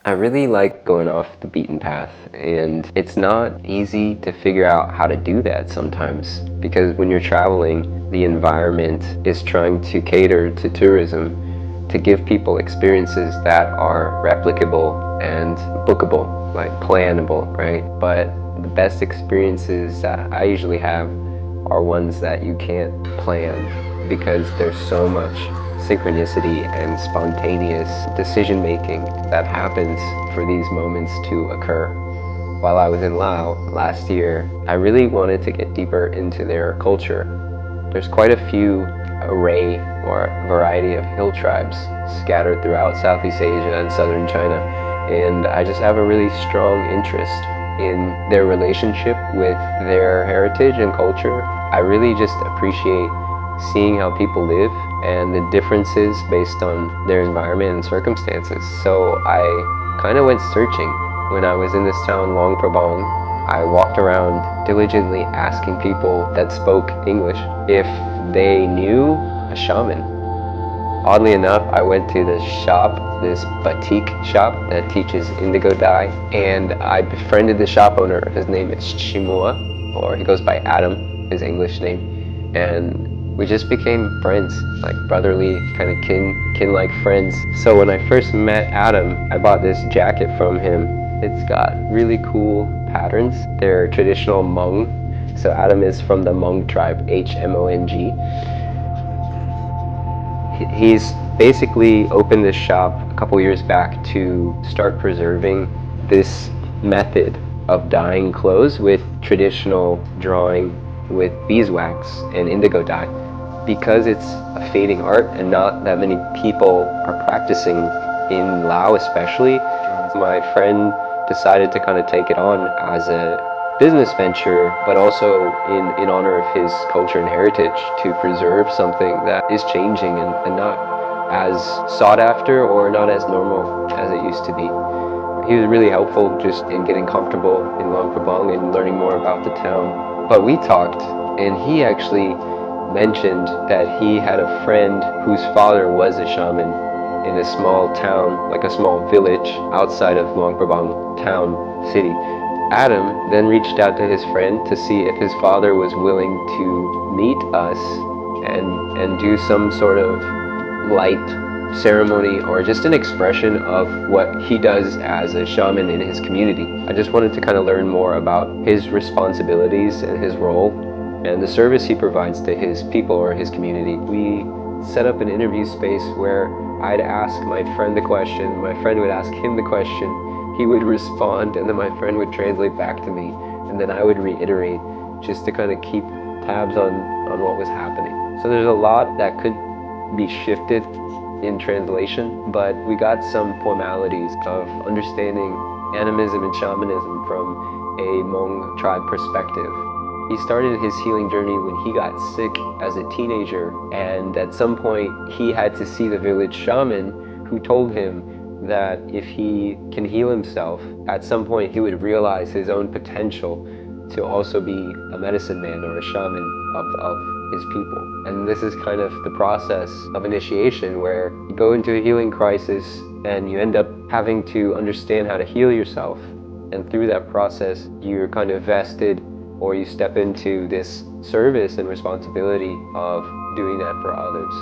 I really like going off the beaten path, and it's not easy to figure out how to do that sometimes, because when you're traveling, the environment is trying to cater to tourism to give people experiences that are replicable and bookable, like plannable, right? But the best experiences that I usually have are ones that you can't plan because there's so much synchronicity and spontaneous decision making that happens for these moments to occur. While I was in Laos last year, I really wanted to get deeper into their culture. There's quite a few array or variety of hill tribes scattered throughout Southeast Asia and southern China, and I just have a really strong interest in their relationship with their heritage and culture. I really just appreciate seeing how people live and the differences based on their environment and circumstances. So I kind of went searching. When I was in this town, Luang Prabang, I walked around diligently asking people that spoke English if they knew a shaman. Oddly enough, I went to this shop, this batik shop that teaches indigo dye, and I befriended the shop owner. His name is Shimua, or he goes by Adam, his English name, and we just became friends, like brotherly, kind of kin-like friends. So when I first met Adam, I bought this jacket from him. It's got really cool patterns. They're traditional Hmong. So Adam is from the Hmong tribe, Hmong. He's basically opened this shop a couple years back to start preserving this method of dyeing clothes with traditional drawing with beeswax and indigo dye. Because it's a fading art and not that many people are practicing in Laos especially, my friend decided to kind of take it on as a business venture, but also in honor of his culture and heritage, to preserve something that is changing and not as sought after or not as normal as it used to be. He was really helpful just in getting comfortable in Luang Prabang and learning more about the town. But we talked, and he actually mentioned that he had a friend whose father was a shaman in a small town, like a small village outside of Luang Prabang town city. Adam then reached out to his friend to see if his father was willing to meet us and do some sort of light ceremony or just an expression of what he does as a shaman in his community. I just wanted to kind of learn more about his responsibilities and his role and the service he provides to his people or his community. We set up an interview space where I'd ask my friend the question, my friend would ask him the question, he would respond, and then my friend would translate back to me, and then I would reiterate just to kind of keep tabs on what was happening. So there's a lot that could be shifted in translation, but we got some formalities of understanding animism and shamanism from a Hmong tribe perspective. He started his healing journey when he got sick as a teenager, and at some point he had to see the village shaman, who told him that if he can heal himself, at some point he would realize his own potential to also be a medicine man or a shaman of his people. And this is kind of the process of initiation, where you go into a healing crisis and you end up having to understand how to heal yourself. And through that process, you're kind of vested, or you step into this service and responsibility of doing that for others,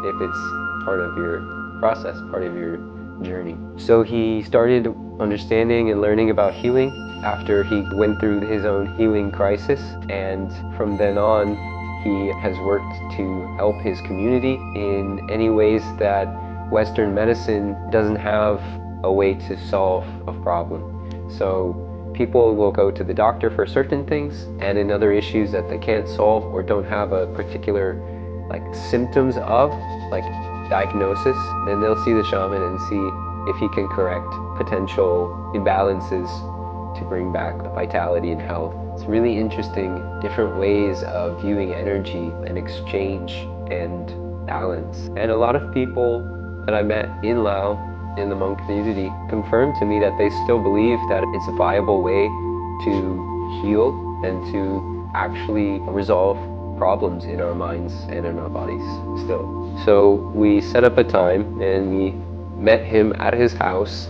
if it's part of your process, part of your journey. So he started understanding and learning about healing after he went through his own healing crisis, and from then on he has worked to help his community in any ways that Western medicine doesn't have a way to solve a problem. So people will go to the doctor for certain things, and in other issues that they can't solve or don't have a particular symptoms of, like diagnosis, then they'll see the shaman and see if he can correct potential imbalances to bring back vitality and health. It's really interesting, different ways of viewing energy and exchange and balance. And a lot of people that I met in Laos, in the Hmong community, confirmed to me that they still believe that it's a viable way to heal and to actually resolve problems in our minds and in our bodies still. So we set up a time and we met him at his house,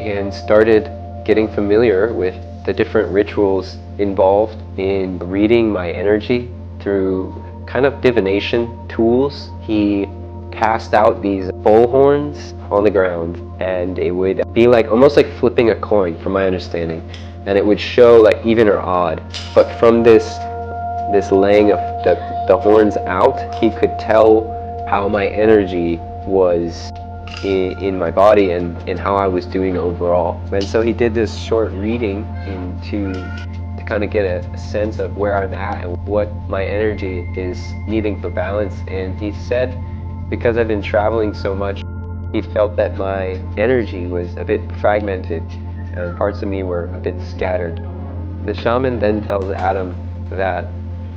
and started getting familiar with the different rituals involved in reading my energy through kind of divination tools. He cast out these bullhorns on the ground, and it would be like almost like flipping a coin from my understanding, and it would show like even or odd. But from this laying of the horns out, he could tell how my energy was in my body and how I was doing overall. And so he did this short reading to kind of get a sense of where I'm at and what my energy is needing for balance. And he said, because I've been traveling so much, he felt that my energy was a bit fragmented and parts of me were a bit scattered. The shaman then tells Adam that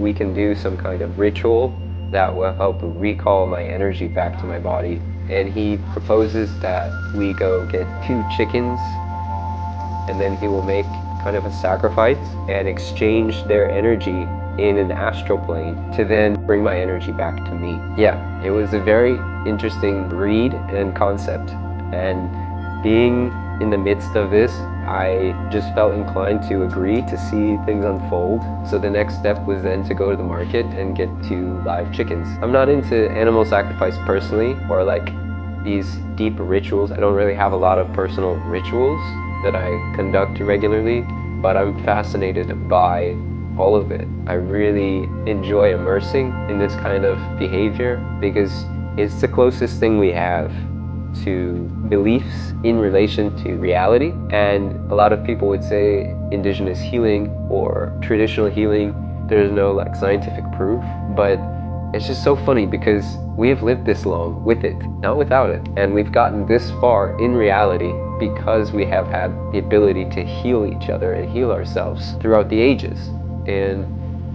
we can do some kind of ritual that will help recall my energy back to my body. And he proposes that we go get 2 chickens, and then he will make kind of a sacrifice and exchange their energy in an astral plane to then bring my energy back to me. Yeah, it was a very interesting read and concept. And being in the midst of this, I just felt inclined to agree to see things unfold. So the next step was then to go to the market and get 2 live chickens. I'm not into animal sacrifice personally, or like these deep rituals. I don't really have a lot of personal rituals that I conduct regularly, but I'm fascinated by all of it. I really enjoy immersing in this kind of behavior because it's the closest thing we have to beliefs in relation to reality. And a lot of people would say indigenous healing or traditional healing, there's no like scientific proof, but it's just so funny because we have lived this long with it, not without it. And we've gotten this far in reality because we have had the ability to heal each other and heal ourselves throughout the ages. And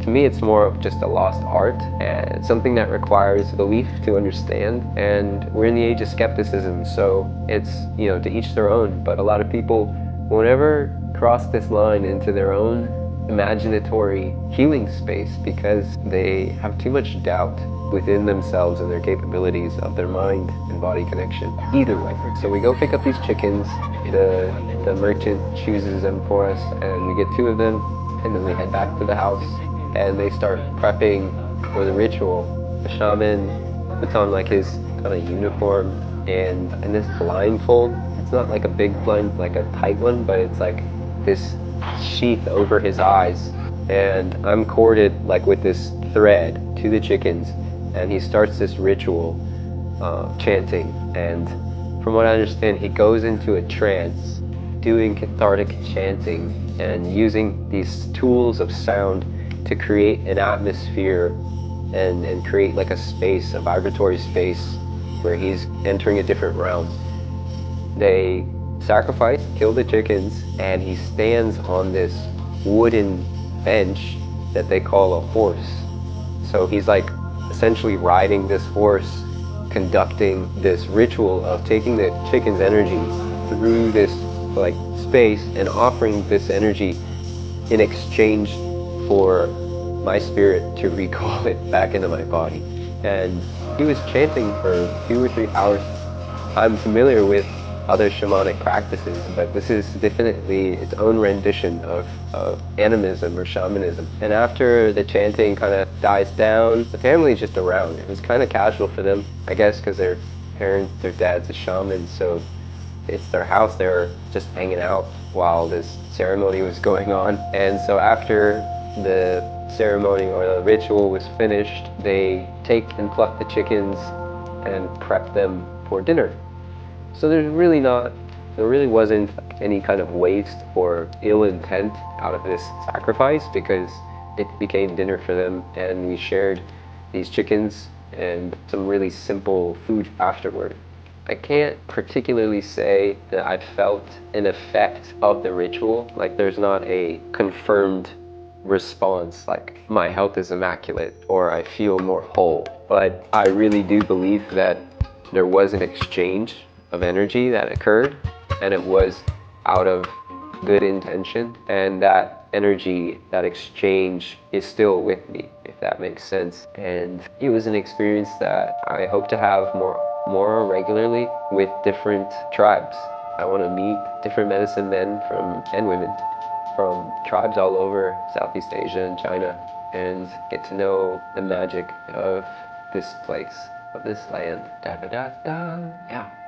to me, it's more of just a lost art and something that requires belief to understand. And we're in the age of skepticism, so it's, to each their own. But a lot of people won't ever cross this line into their own imaginatory healing space because they have too much doubt within themselves and their capabilities of their mind and body connection. Either way. So we go pick up these chickens, the merchant chooses them for us, and we get 2 of them, and then we head back to the house and they start prepping for the ritual. The shaman puts on like his kind of uniform and this blindfold. It's not like a big blind, like a tight one, but it's like this sheath over his eyes. And I'm corded like with this thread to the chickens, and he starts this ritual chanting. And from what I understand, he goes into a trance doing cathartic chanting and using these tools of sound to create an atmosphere and create like a space, a vibratory space where he's entering a different realm. They sacrifice, kill the chickens, and he stands on this wooden bench that they call a horse. So he's like essentially riding this horse, conducting this ritual of taking the chicken's energy through this like space and offering this energy in exchange for my spirit to recall it back into my body. And he was chanting for 2 or 3 hours. I'm familiar with other shamanic practices, but this is definitely its own rendition of animism or shamanism. And after the chanting kind of dies down, the family's just around. It was kind of casual for them, I guess, because their parents, their dad's a shaman, so it's their house. They were just hanging out while this ceremony was going on. And so after the ceremony or the ritual was finished, they take and pluck the chickens and prep them for dinner. So there really wasn't any kind of waste or ill intent out of this sacrifice because it became dinner for them, and we shared these chickens and some really simple food afterward. I can't particularly say that I felt an effect of the ritual. Like there's not a confirmed response like my health is immaculate or I feel more whole. But I really do believe that there was an exchange of energy that occurred, and it was out of good intention, and that energy, that exchange is still with me, if that makes sense. And it was an experience that I hope to have more regularly with different tribes. I want to meet different medicine men and women from tribes all over Southeast Asia and China and get to know the magic of this place, of this land. Da da da da. Yeah.